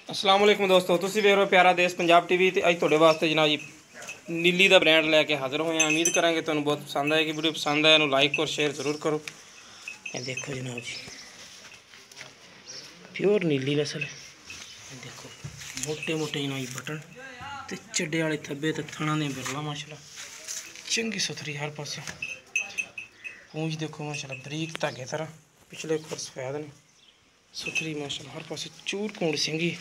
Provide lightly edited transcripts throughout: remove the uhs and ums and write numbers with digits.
अस्सलाम वालेकुम दोस्तों, तुसीं वेख रहे हो प्यारा देश पंजाब टीवी। तो अज तुहाडे वास्ते जनाब जी नीली का ब्रांड लैके हाजिर होए हैं। उम्मीद करांगे तुहानूं बहुत पसंद आएगी। वीडियो पसंद आए लाइक और शेयर जरूर करो। ये देखो जनाब जी प्योर नीली नस्ल। देखो मोटे मोटे जनाब जी बटन तो चड्डे वाले थब्बे तो थणा ने बिरला माशाल्लाह चंगी सुथरी हर पासे। पूंछ देखो माशाल्लाह बरीक धागे तरह, पिछले खुर सफेद ने सुथरी माशाल्लाह हर पासे। चूर कूड़ सिंगी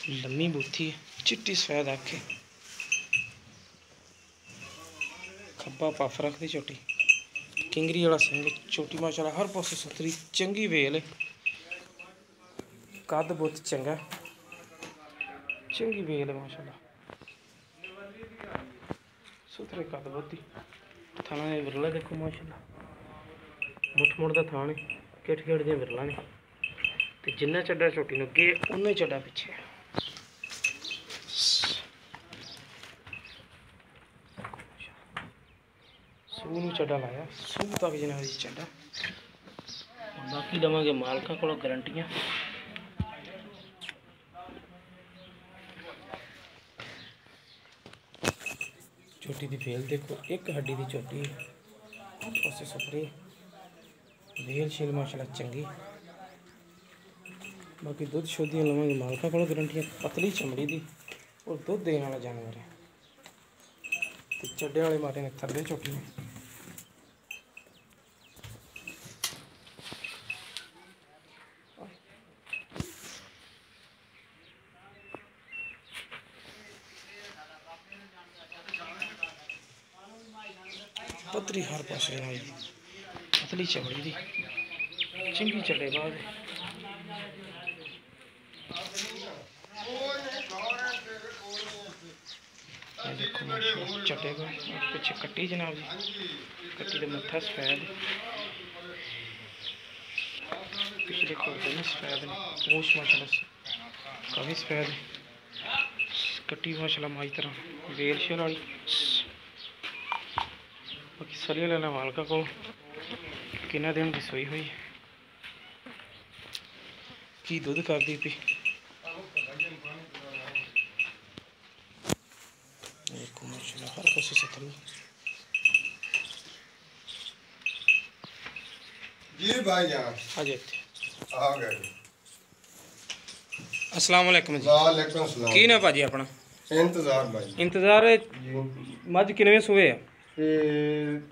लम्मी बूथी चिट्टी सफेद आखे, खब्बा पफ रखती चोटी, किंगरी वाला सिंह चोटी माशाल्लाह हर पासे सुथरी चंगी वेल है। कद बुत चंगा चंगी वेल है माशाल्लाह सुथरे कद बुती। थाना ने बिरला देखो माशाल्लाह मुठ मुठ का थान है, किट किट दियां बिरला ने ते जिन्ना चड्डा चोटी नूं अगे उन्ना ही चड्डा पिछे। सूह नूं चड्डा लाया, सूह तक जनाब जी चड्डा। बाकी देवांगे मालकां कोलों गारंटियां। चोटी की फेल देखो, एक हड्डी की चोटी पासे सुथरी वेल शेल माशाल्लाह चंगी। बाकी दुध शोधियां लवांगे मालकां कोलों गारंटियां। पतली चमड़ी दी और दुध देने वाला जानवर है। तो चड्डे वाले मारे ने थल्ले चोटी ने। पतली हर पास पतली चमड़ी दी चंगी चढ़े बाद चटे पिछे कट्टी जनाब जी, कट्टी का मत्था सफेद, पिछले खोलते सफेद ने, मूछ माशाल्लाह काफ़ी सफेद है। कट्टी माशाल्लाह माई तरह वेल शेल वाली। बाकी सली लेना मालका को किन्ना दिन की सोई हुई की दुध कर दी पी। हर पास सतरी जी भाई जान आज आ गए। अस्सलाम वालेकुम जी। वालेकुम सलाम। की ना भाजी अपना इंतजार भाई इंतजार जी। मज किनवे सुबह है? ये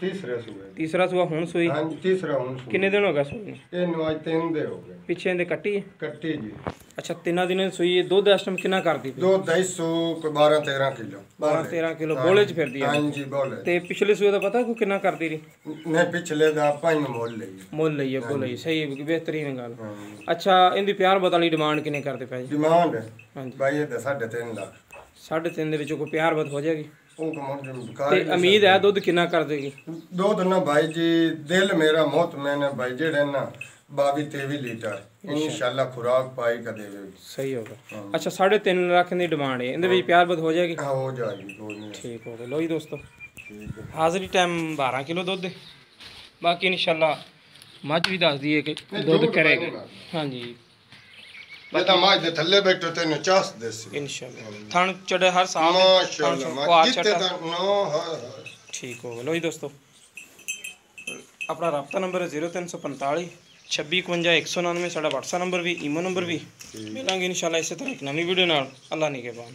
तीसरे सुबह। तीसरा सुबह हुण सुई? हाँ जी तीसरा हुण सुबह। किन्ने दिन हो गए सुई? ये नवाज 3 दे हो गए। पिछे इहदे कट्टी है? कट्टी जी। अच्छा 3 दिन सुई है। दुध इस टाइम कितना करदी पई? 200 कोई 12-13 किलो। 12-13 किलो बोले च फिरदी है। हाँ जी बोले। ते पिछले सुबह दा पता को कितना करदी रही? नहीं पिछले दा पाई में मोल लई है बोले सही बेहतरीन गल। अच्छा इनदी प्यार बताली डिमांड किने करदे पे? डिमांड हां जी भाई ये 3.5 लाख। 3.5 दे विचों कोई प्यार बत हो जाएगी? ते उम्मीद है दुध कितना कर देगी? दुध ना भाई जी दिल मेरा मौत मैंने भाई जेड़े ना 22-23 लीटर इंशाल्लाह खुराक पाई का देवे। सही होगा। अच्छा 3.5 लाख की डिमांड है, इनदे विच प्यार बद हो जाएगी? हाँ हो जाएगी कोई नहीं। ठीक हो गया। लो जी दोस्तों हाजिरी टाइम 12 किलो दुध है। बाकी इंशाल्लाह मझ भी दस दी है कि दुध करेगी। हाँ जी ये माज दे थल्ले बैठो तेन चास देसी इंशाल्लाह थन चढ़े हर साल माशाल्लाह जिते नो ठीक हो गया। लो जी दोस्तों अपना रब्ता नंबर है 0345 26 199। साडा व्हाट्सएप नंबर भी ईमो नंबर भी मिलेंगे इंशाल्लाह इस तरह एक नवी वीडियो नाल। अल्लाह निगहबान।